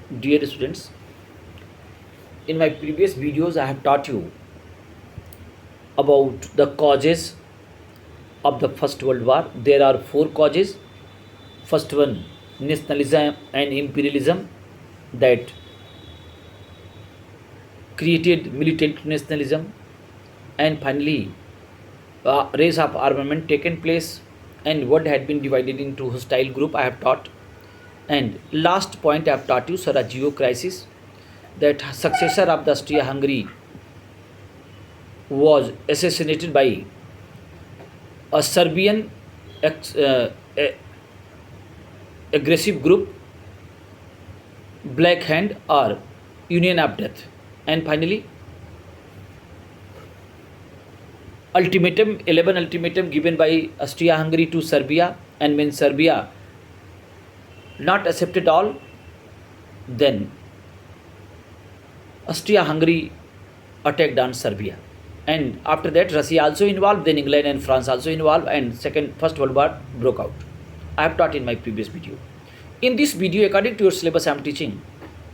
Dear students, in my previous videos, I have taught you about the causes of the First World War. There are four causes. First one, nationalism and imperialism that created militant nationalism, and finally, race of armament taken place, and what had been divided into hostile group. I have taught, and last point I have taught you Sarajevo crisis, that successor of the Austria-Hungary was assassinated by a Serbian aggressive group, Black Hand or Union of Death. And finally, ultimatum 11 ultimatum given by Austria-Hungary to Serbia, and when Serbia not accepted all, then Austria-Hungary attacked on Serbia. And after that, Russia also involved, then England and France also involved, and First World War broke out. I have taught in my previous video. In this video, according to your syllabus I am teaching,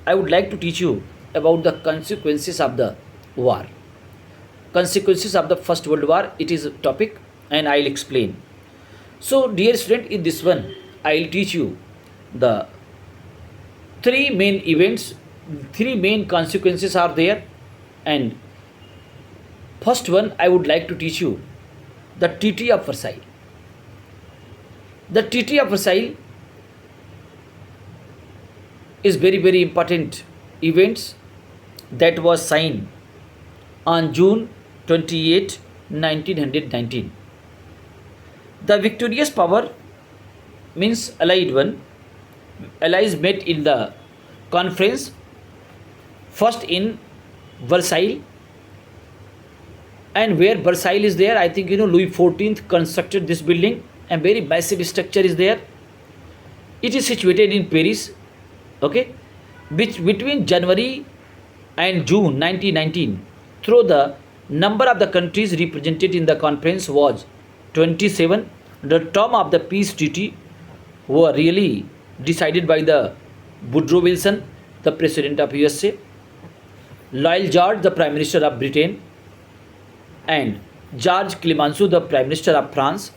I would like to teach you about the consequences of the war. Consequences of the First World War, it is a topic, and I will explain. So, dear student, in this one, I will teach you the three main events, three main consequences are there, and first one, I would like to teach you the Treaty of Versailles. The Treaty of Versailles is very important events that was signed on June 28, 1919. The victorious power means Allied one. Allies met in the conference, first in Versailles, and where Versailles is there, I think Louis XIV constructed this building, and very massive structure is there. It is situated in Paris, okay, which between January and June 1919, through the number of the countries represented in the conference was 27. The term of the peace treaty were really decided by the Woodrow Wilson, the President of USA, Lloyd George, the Prime Minister of Britain, and George Clemenceau, the Prime Minister of France.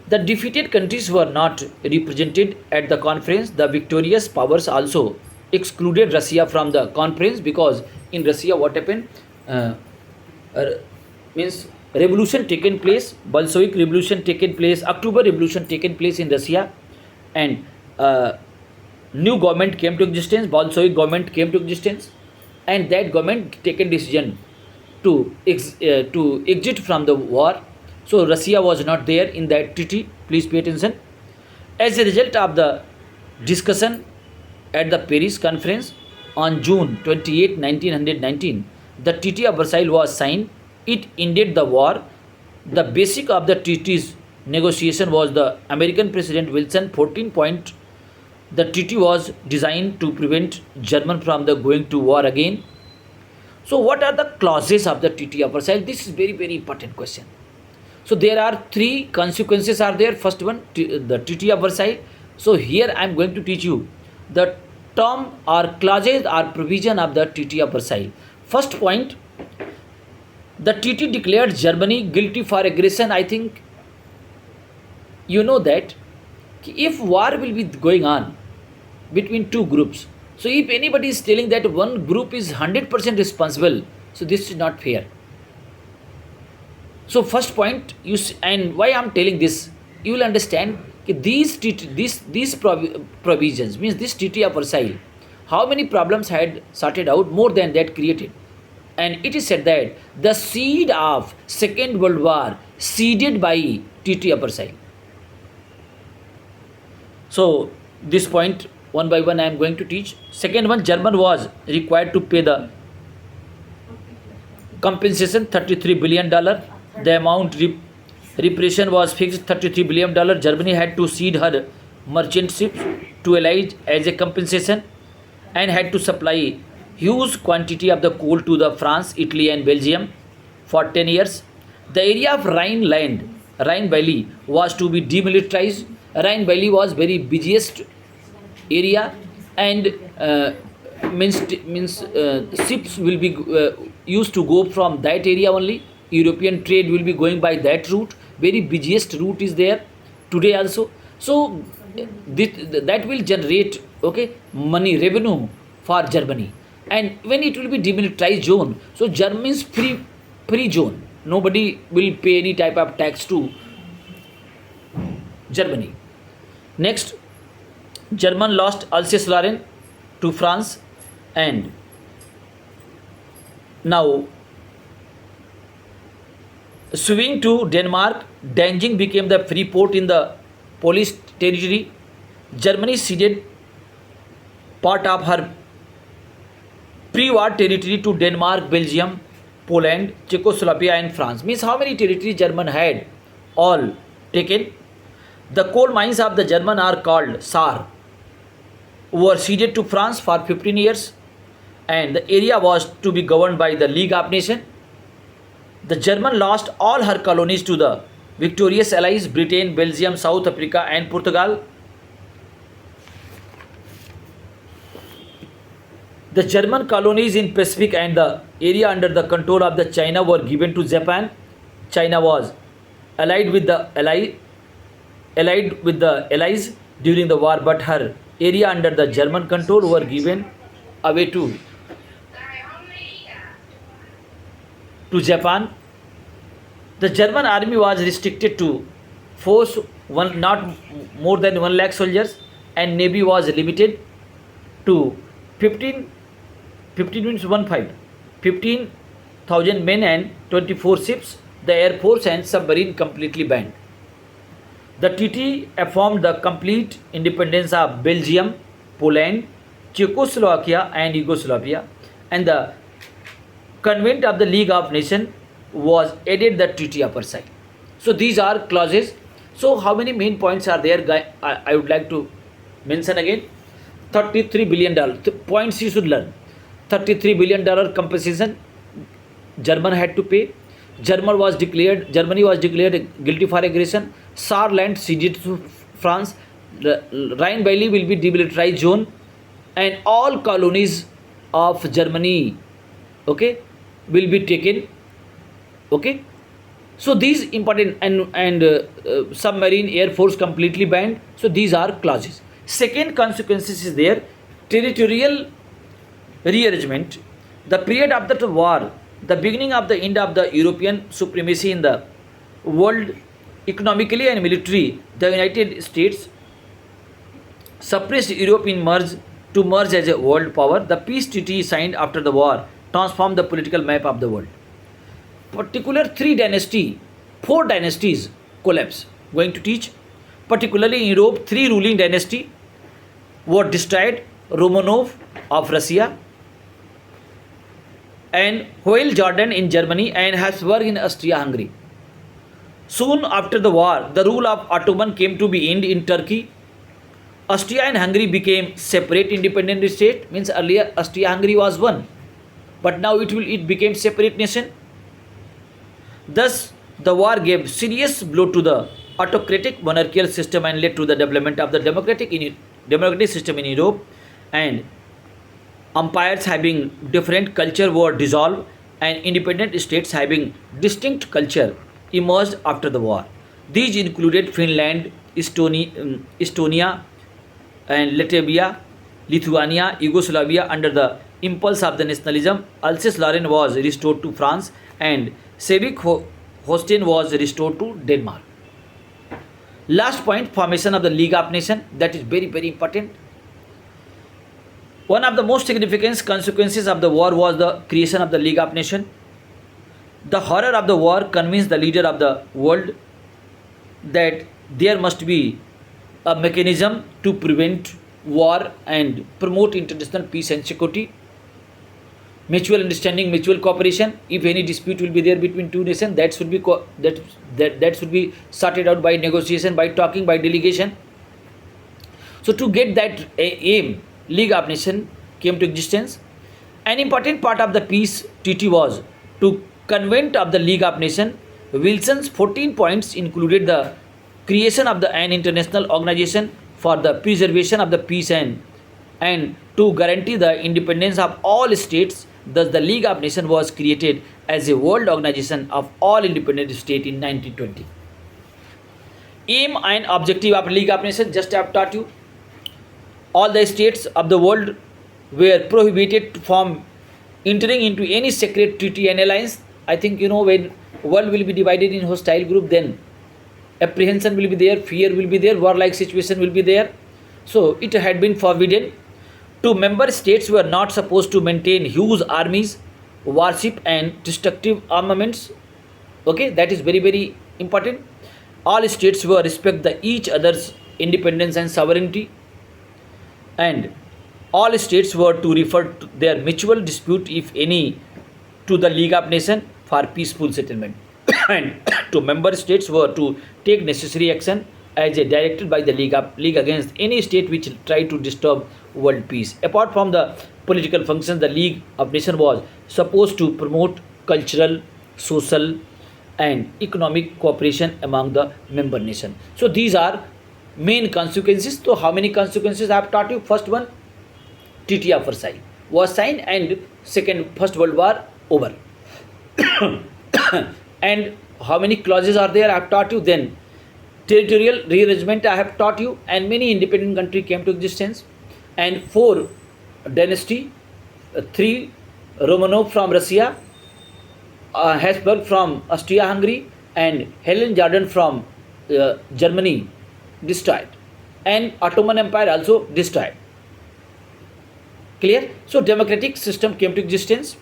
The defeated countries were not represented at the conference. The victorious powers also excluded Russia from the conference, because in Russia what happened, means revolution taken place, Bolshevik revolution taken place, October revolution taken place in Russia, and new government came to existence, Bolshevik government came to existence, and that government taken decision to exit from the war. So Russia was not there in that treaty. Please pay attention. As a result of the discussion at the Paris conference on June 28, 1919, the Treaty of Versailles was signed. It ended the war. The basic of the treaty's negotiation was the American President Wilson 14 point. The treaty was designed to prevent German from the going to war again. So what are the clauses of the Treaty of Versailles? This is very important question. So there are three consequences are there. First one, the Treaty of Versailles. So here I am going to teach you the term or clauses or provision of the Treaty of Versailles. First point, the treaty declared Germany guilty for aggression. I think you know that if war will be going on between two groups, so if anybody is telling that one group is 100% responsible, so this is not fair. So first point, and why I am telling this, you will understand these provisions means this Treaty of Versailles, how many problems had sorted out, more than that created. And it is said that the seed of Second World War seeded by Treaty of Versailles. So this point one by one I am going to teach. Second one, German was required to pay the compensation $33 billion. The amount reparation was fixed $33 billion. Germany had to cede her merchant ships to Allies as a compensation, and had to supply huge quantity of the coal to the France, Italy and Belgium for 10 years. The area of Rhine Valley was to be demilitarized. Rhine Valley was very busiest area, and ships will be used to go from that area only. European trade will be going by that route. Very busiest route is there today also. So this, that will generate okay money revenue for Germany. And when it will be demilitarized zone, so Germany's free zone. Nobody will pay any type of tax to Germany. Next, German lost Alsace-Lorraine to France, and now swing to Denmark. Danzig became the free port in the Polish territory. Germany ceded part of her pre-war territory to Denmark, Belgium, Poland, Czechoslovakia, and France. Means how many territories German had? All taken. The coal mines of the German are called Saar, were ceded to France for 15 years, and the area was to be governed by the League of Nations. The German lost all her colonies to the victorious allies Britain, Belgium, South Africa, and Portugal. The German colonies in Pacific and the area under the control of the China were given to Japan. China was allied with the allies during the war, but her area under the German control were given away to Japan. The German army was restricted to force not more than 1 lakh soldiers, and navy was limited to 15,000 men and 24 ships. The air force and submarine completely banned. The treaty affirmed the complete independence of Belgium, Poland, Czechoslovakia, and Yugoslavia, and the Convent of the League of Nations was added the treaty upper side. So these are clauses. So how many main points are there? I would like to mention again. $33 billion points you should learn. $33 billion compensation German had to pay. Germany was declared guilty for aggression. Saar land ceded to France. The Rhine Valley will be demilitarized zone, and all colonies of Germany, okay, will be taken. Okay, so these important, and submarine air force completely banned. So these are clauses. Second consequences is there, territorial rearrangement. The period after the war, the beginning of the end of the European supremacy in the world, economically and militarily, the United States suppressed Europe to merge as a world power. The peace treaty signed after the war transformed the political map of the world. Particular four dynasties collapse. Going to teach, particularly in Europe, 3 ruling dynasties were destroyed: Romanov of Russia, and Hohenzollern in Germany, and Habsburg in Austria-Hungary. Soon after the war, the rule of Ottoman came to be end in Turkey. Austria and Hungary became separate independent state. Means earlier Austria-Hungary was one, but now it became separate nation. Thus, the war gave serious blow to the autocratic monarchical system and led to the development of the democratic system in Europe, and empires having different culture were dissolved, and independent states having distinct culture emerged after the war. These included Finland, Estonia, and Latvia, Lithuania, Yugoslavia. Under the impulse of the nationalism, Alsace-Lorraine was restored to France, and Schleswig-Holstein was restored to Denmark. Last point, formation of the League of Nations. That is very, very important. One of the most significant consequences of the war was the creation of the League of Nations. The horror of the war convinced the leader of the world that there must be a mechanism to prevent war and promote international peace and security, mutual understanding, mutual cooperation. If any dispute will be there between two nations, that should be that should be sorted out by negotiation, by talking, by delegation. So to get that aim, League of Nations came to existence. An important part of the peace treaty was to Convent of the League of Nations. Wilson's 14 points included the creation of an international organization for the preservation of the peace and and to guarantee the independence of all states. Thus, the League of Nations was created as a world organization of all independent states in 1920. Aim and objective of League of Nations, just I have taught you. All the states of the world were prohibited from entering into any secret treaty and alliance. I think when world will be divided in hostile group, then apprehension will be there, fear will be there, warlike situation will be there. So it had been forbidden. Two member states were not supposed to maintain huge armies, warship and destructive armaments. Okay, that is very important. All states were respect the each other's independence and sovereignty, and all states were to refer to their mutual dispute, if any, to the League of Nations for peaceful settlement. And two member states were to take necessary action as a directed by the League against any state which tried to disturb world peace. Apart from the political functions, the League of Nations was supposed to promote cultural, social, and economic cooperation among the member nations. So these are main consequences. So how many consequences I have taught you? First one, Treaty of Versailles was signed, and First World War over. And how many clauses are there? I have taught you. Then territorial rearrangement I have taught you, and many independent country came to existence, and 4 dynasty, 3 Romanov from Russia, Habsburg from Austria-Hungary, and Helen Jordan from Germany destroyed, and Ottoman Empire also destroyed. Clear? So democratic system came to existence,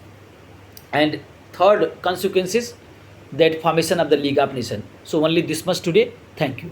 and third consequences, that formation of the League of Nations. So only this much today. Thank you.